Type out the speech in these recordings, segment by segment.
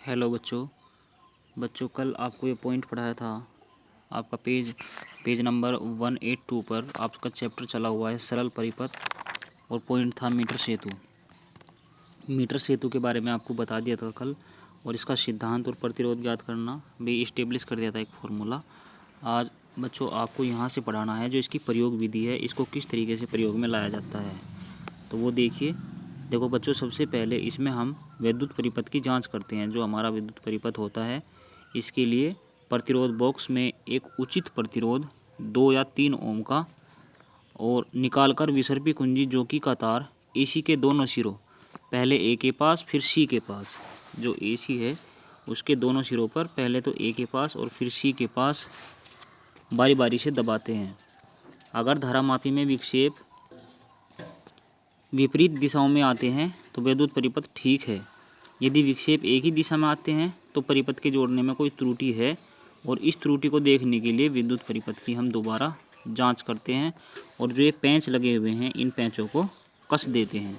Hello बच्चों। कल आपको ये पॉइंट पढ़ाया था। आपका पेज नंबर 182 पर आपका चैप्टर चला हुआ है सरल परिपथ, और पॉइंट था मीटर सेतु। मीटर सेतु के बारे में आपको बता दिया था कल, और इसका सिद्धांत और प्रतिरोध ज्ञात करना भी इस्टेब्लिश कर दिया था, एक फॉर्मूला। आज बच्चों आपको यहाँ से पढ़ाना है जो इसकी प्रयोग विधि है, इसको किस तरीके से प्रयोग में लाया जाता है। तो वो देखो बच्चों, सबसे पहले इसमें हम विद्युत परिपथ की जांच करते हैं। जो हमारा विद्युत परिपथ होता है, इसके लिए प्रतिरोध बॉक्स में एक उचित प्रतिरोध 2 या 3 ओम का, और निकालकर विसर्पी कुंजी जोकि का तार एसी के दोनों सिरों, पहले ए के पास फिर सी के पास, जो एसी है उसके दोनों सिरों पर पहले तो ए के पास और फिर सी के पास बारी बारी से दबाते हैं। अगर धारामापी में विक्षेप विपरीत दिशाओं में आते हैं तो विद्युत परिपथ ठीक है। यदि विक्षेप एक ही दिशा में आते हैं तो परिपथ के जोड़ने में कोई त्रुटि है, और इस त्रुटि को देखने के लिए विद्युत परिपथ की हम दोबारा जांच करते हैं, और जो ये पेंच लगे हुए हैं इन पेंचों को कस देते हैं।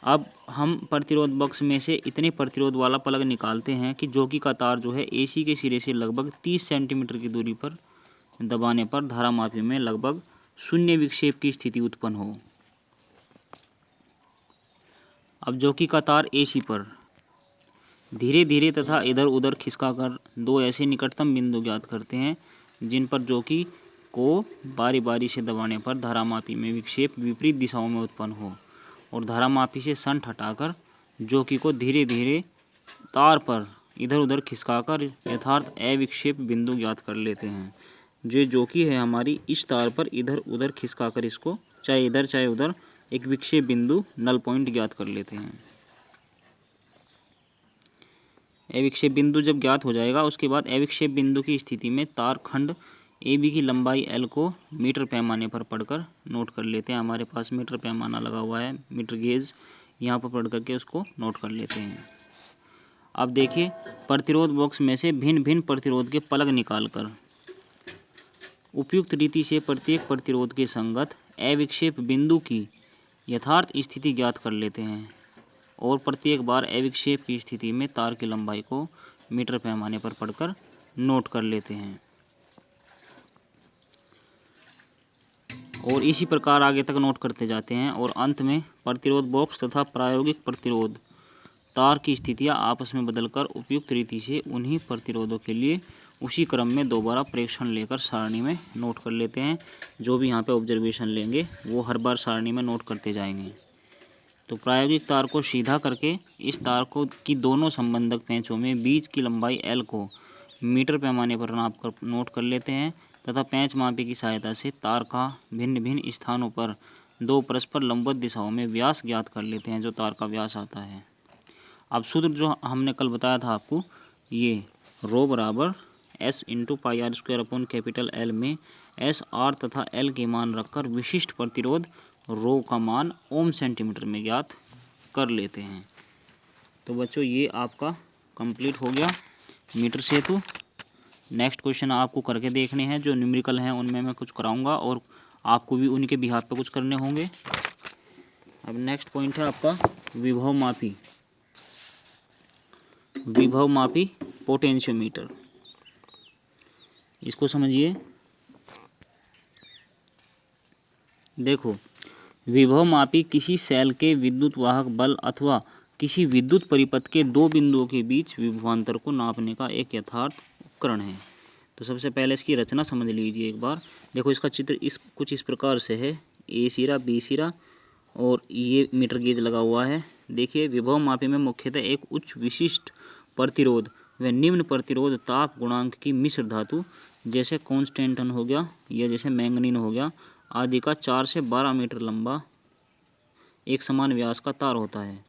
अब हम प्रतिरोध बक्स में से इतने प्रतिरोध वाला प्लग निकालते हैं कि जोकि का तार जो है एसी के सिरे से लगभग 30 सेंटीमीटर की दूरी पर दबाने पर धारामापी में लगभग शून्य विक्षेप की स्थिति उत्पन्न हो। अब जोकि का तार एसी पर धीरे धीरे तथा इधर उधर खिसकाकर दो ऐसे निकटतम बिंदु ज्ञात करते हैं जिन पर जोकि को बारी बारी से दबाने पर धारामापी में विक्षेप विपरीत दिशाओं में उत्पन्न हो, और धारामापी से संठ हटाकर जोकि को धीरे धीरे तार पर इधर उधर खिसकाकर यथार्थ अविक्षेप बिंदु ज्ञात कर लेते हैं। जो जोकि है हमारी इस तार पर इधर उधर खिसकाकर इसको चाहे इधर चाहे उधर एक विक्षेप बिंदु नल पॉइंट ज्ञात कर लेते हैं। अविक्षेप बिंदु जब ज्ञात हो जाएगा उसके बाद अविक्षेप बिंदु की स्थिति में तार खंड ए बी की लंबाई एल को मीटर पैमाने पर पढ़कर नोट कर लेते हैं। हमारे पास मीटर पैमाना लगा हुआ है, मीटर गेज, यहाँ पर पढ़ करके उसको नोट कर लेते हैं। अब देखिए, प्रतिरोध बॉक्स में से भिन्न भिन्न प्रतिरोध के प्लग निकालकर उपयुक्त रीति से प्रत्येक प्रतिरोध के संगत अविक्षेप बिंदु की यथार्थ स्थिति ज्ञात कर लेते हैं, और प्रत्येक बार अविक्षेप की स्थिति में तार की लंबाई को मीटर पैमाने पर पढ़कर नोट कर लेते हैं। और इसी प्रकार आगे तक नोट करते जाते हैं, और अंत में प्रतिरोध बॉक्स तथा प्रायोगिक प्रतिरोध तार की स्थितियां आपस में बदलकर उपयुक्त रीति से उन्हीं प्रतिरोधों के लिए उसी क्रम में दोबारा प्रेक्षण लेकर सारणी में नोट कर लेते हैं। जो भी यहाँ पे ऑब्जर्वेशन लेंगे वो हर बार सारणी में नोट करते जाएंगे। तो प्रायोगिक तार को सीधा करके इस तार को की दोनों संबंधक पेंचों में बीच की लंबाई एल को मीटर पैमाने पर नाप कर नोट कर लेते हैं, तथा पेंच मापी की सहायता से तार का भिन्न भिन्न स्थानों पर दो परस्पर लंबवत दिशाओं में व्यास ज्ञात कर लेते हैं, जो तार का व्यास आता है। अब सूत्र जो हमने कल बताया था आपको, ये रो बराबर S into pi R square upon capital L में एस आर तथा एल के मान रखकर विशिष्ट प्रतिरोध रो का मान ओम सेंटीमीटर में ज्ञात कर लेते हैं। तो बच्चों ये आपका कंप्लीट हो गया मीटर सेतु। नेक्स्ट क्वेश्चन आपको करके देखने हैं, जो न्यूमेरिकल हैं उनमें मैं कुछ कराऊंगा और आपको भी उनके बिहाफ पे कुछ करने होंगे। अब नेक्स्ट पॉइंट है आपका विभव मापी पोटेंशियोमीटर। इसको समझिए। देखो, विभव मापी किसी सेल के विद्युत वाहक बल अथवा किसी विद्युत परिपथ के दो बिंदुओं के बीच विभवांतर को नापने का एक यथार्थ उपकरण है। तो सबसे पहले इसकी रचना समझ लीजिए एक बार। देखो, इसका चित्र कुछ इस प्रकार से है, ए सिरा बी सिरा और ये मीटर गेज लगा हुआ है। देखिए, विभव मापी में मुख्यतः एक उच्च विशिष्ट प्रतिरोध व निम्न प्रतिरोध ताप गुणांक की मिश्र धातु जैसे कॉन्स्टेंटन हो गया या जैसे मैंगनीन हो गया आदि का 4 से 12 मीटर लंबा एक समान व्यास का तार होता है।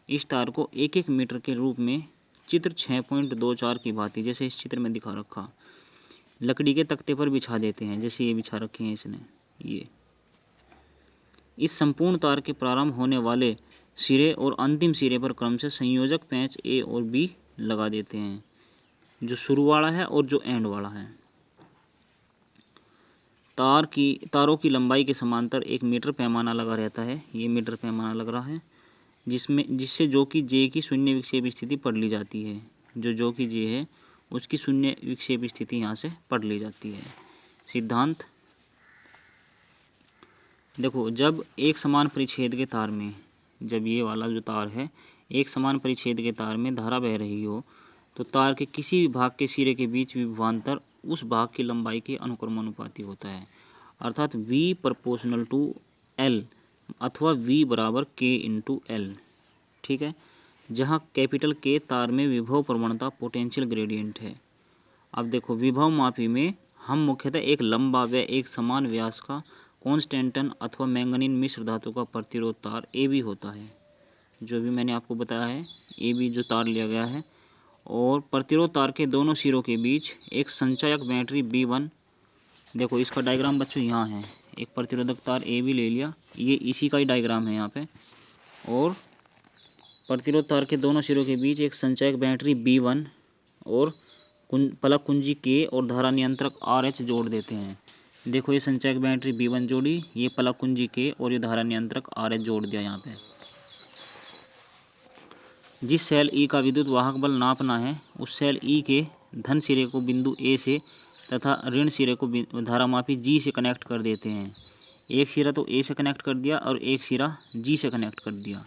इस तार को 1-1 मीटर के रूप में चित्र 6.24 की भांति, जैसे इस चित्र में दिखा रखा, लकड़ी के तख्ते पर बिछा देते हैं, जैसे ये बिछा रखे हैं इसने। ये इस संपूर्ण तार के प्रारंभ होने वाले सिरे और अंतिम सिरे पर क्रम से संयोजक पेंच ए और बी लगा देते हैं, जो शुरू वाला है और जो एंड वाला है। तारों की लंबाई के समांतर एक मीटर पैमाना लगा रहता है। ये मीटर पैमाना लग रहा है। जिससे जो कि जे की शून्य विक्षेप स्थिति पढ़ ली जाती है। जो कि जे है उसकी शून्य विक्षेप स्थिति यहाँ से पढ़ ली जाती है। सिद्धांत देखो, जब एक समान परिच्छेद के तार में, जब ये वाला जो तार है एक समान परिच्छेद के तार में धारा बह रही हो तो तार के किसी भी भाग के सिरे के बीच विभवांतर उस भाग की लंबाई के अनुक्रमानुपाती होता है, अर्थात V प्रोपोर्शनल टू L अथवा V बराबर K इंटू L। ठीक है, जहाँ कैपिटल K तार में विभव प्रवणता पोटेंशियल ग्रेडियंट है। अब देखो, विभव मापी में हम मुख्यतः एक लंबा व एक समान व्यास का कॉन्स्टेंटन अथवा मैंगनीन मिश्र धातु का प्रतिरोध तार AB होता है, जो भी मैंने आपको बताया है AB जो तार लिया गया है, और प्रतिरोध तार के दोनों सिरों के बीच एक संचायक बैटरी B1। देखो इसका डायग्राम बच्चों यहाँ है, एक प्रतिरोधक तार AB ले लिया, ये इसी का ही डायग्राम है यहाँ पे, और प्रतिरोध तार के दोनों सिरों के बीच एक संचायक बैटरी B1 और फलक कुंजी K और धारा नियंत्रक RH जोड़ देते हैं। देखो ये संचायक बैटरी B1 जोड़ी, ये फलक कुंजी K और ये धारा नियंत्रक RH जोड़ दिया यहाँ पे। जिस सेल E का विद्युत वाहक बल नापना है उस सेल E के धन सिरे को बिंदु A से तथा ऋण सिरे को धारामापी G से कनेक्ट कर देते हैं। एक सिरा तो A से कनेक्ट कर दिया और एक सिरा G से कनेक्ट कर दिया।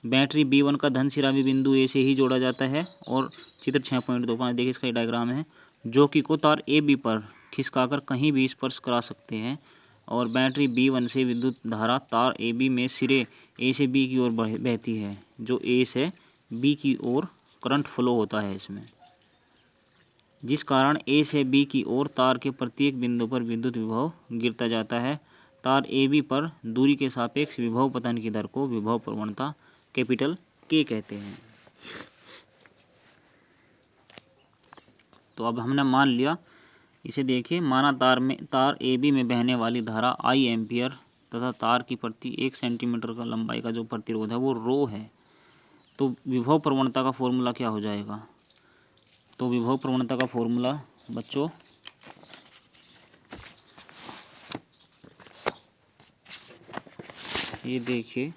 बैटरी B1 का धन सिरा भी बिंदु A से ही जोड़ा जाता है, और चित्र 6.25 देखिए इसका डायग्राम है, जो कि को तार AB पर खिसकाकर कहीं भी स्पर्श करा सकते हैं, और बैटरी B1 से विद्युत धारा तार AB में सिरे A से B की ओर बहती है, जो A से B की ओर करंट फ्लो होता है इसमें, जिस कारण A से B की ओर तार के प्रत्येक बिंदु पर विद्युत विभव गिरता जाता है। तार AB पर दूरी के सापेक्ष विभव पतन की दर को विभव प्रवणता कैपिटल K कहते हैं। तो अब हमने मान लिया, इसे देखिए, माना तार AB में बहने वाली धारा I एम्पियर तथा तार की प्रति 1 सेंटीमीटर का लंबाई का जो प्रतिरोध है वो रो है। तो विभव प्रवणता का फॉर्मूला क्या हो जाएगा? तो विभव प्रवणता का फॉर्मूला बच्चों ये देखिए,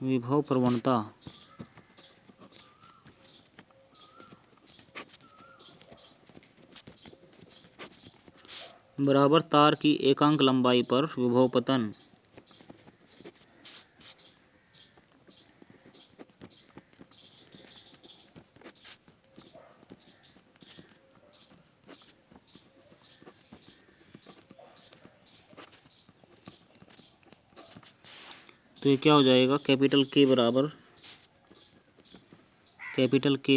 विभव प्रवणता बराबर तार की एकांक लंबाई पर विभव पतन तो ये क्या हो जाएगा? कैपिटल K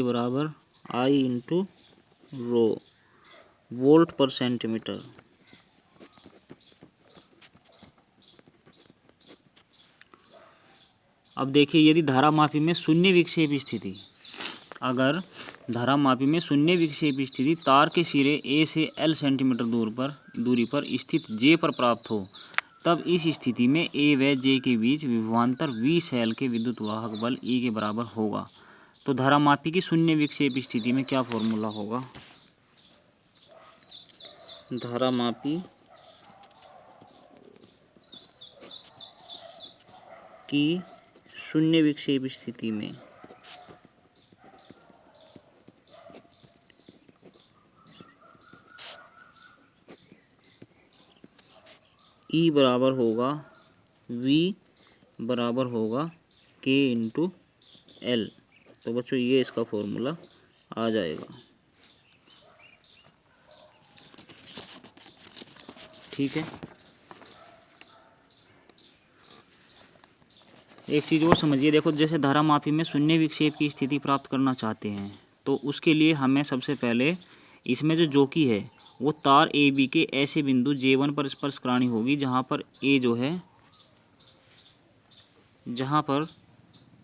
बराबर I इंटू रो वोल्ट पर सेंटीमीटर। अब देखिए, यदि धारामापी में शून्य विक्षेप स्थिति, अगर धारामापी में शून्य विक्षेप स्थिति तार के सिरे A से L सेंटीमीटर दूरी पर स्थित J पर प्राप्त हो, तब इस स्थिति में A व J के बीच विभवांतर V सेल के विद्युत वाहक बल E के बराबर होगा। तो धारामापी की शून्य विक्षेप स्थिति में क्या फॉर्मूला होगा? धारामापी की शून्य विक्षेप स्थिति में E बराबर होगा V बराबर होगा K इंटू L। तो बच्चों ये इसका फॉर्मूला आ जाएगा। ठीक है, एक चीज़ और समझिए, देखो जैसे धारामापी में शून्य विक्षेप की स्थिति प्राप्त करना चाहते हैं तो उसके लिए हमें सबसे पहले इसमें जो जोकी है वो तार AB के ऐसे बिंदु J1 पर स्पर्श करानी होगी जहाँ पर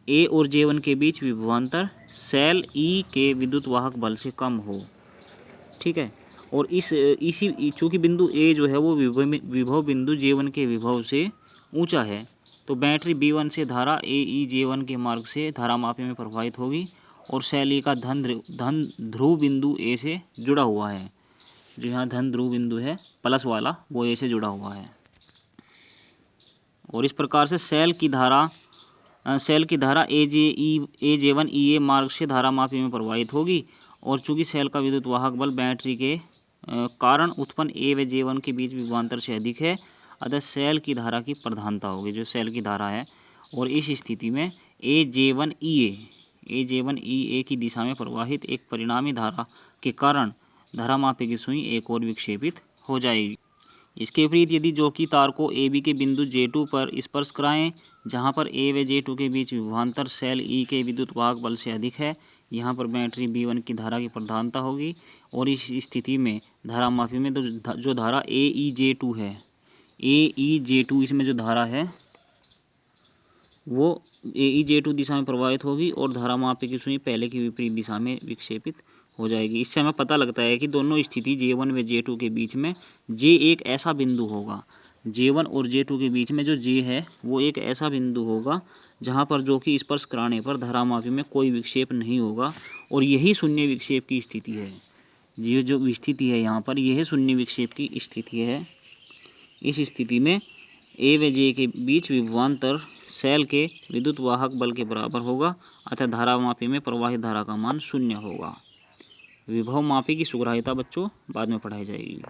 A और J1 के बीच विभवांतर सेल E के विद्युत वाहक बल से कम हो। ठीक है, और इसी चूँकि बिंदु A जो है वो विभव बिंदु J1 के विभव से ऊंचा है, तो बैटरी B1 से धारा AE J1 के मार्ग से धारामापी में प्रवाहित होगी और सेल ए का धन ध्रुव बिंदु ए से जुड़ा हुआ है। जो यहाँ धन ध्रुव बिंदु है प्लस वाला वो ए से जुड़ा हुआ है। और इस प्रकार से सेल की धारा AJ1 EA मार्ग से धारा मापी में प्रवाहित होगी। और चूंकि सेल का विद्युत वाहक बल बैटरी के कारण उत्पन्न ए व J1 के बीच विभवांतर से अधिक है, अतः सेल की धारा की प्रधानता होगी, जो सेल की धारा है। और इस स्थिति में AJ1 EA की दिशा में प्रवाहित एक परिणामी धारा के कारण धारा मापी की सुई एक और विक्षेपित हो जाएगी। इसके विपरीत यदि जॉकी तार को AB के बिंदु J2 पर स्पर्श कराएं, जहां पर A व J2 के बीच विभवांतर सेल E के विद्युत वाहक बल से अधिक है, यहाँ पर बैटरी B1 की धारा की प्रधानता होगी। और इस स्थिति में धारा मापी में जो धारा AEJ2 है, AEJ2 इसमें जो धारा है वो AEJ2 दिशा में प्रवाहित होगी और धारा मापी की सुई पहले की विपरीत दिशा में विक्षेपित हो जाएगी। इससे हमें पता लगता है कि दोनों स्थिति J1 व J2 के बीच में J एक ऐसा बिंदु होगा, J1 और J2 के बीच में जो J है वो एक ऐसा बिंदु होगा जहाँ पर जो कि स्पर्श कराने पर धारा मापी में कोई विक्षेप नहीं होगा। और यही शून्य विक्षेप की स्थिति है। ये जो स्थिति है यहाँ पर, यह शून्य विक्षेप की स्थिति है। इस स्थिति में A व J के बीच विभवांतर सेल के विद्युत वाहक बल के बराबर होगा, अतः धारा मापी में प्रवाहित धारा का मान शून्य होगा। विभव मापी की सुग्राह्यता बच्चों बाद में पढ़ाई जाएगी।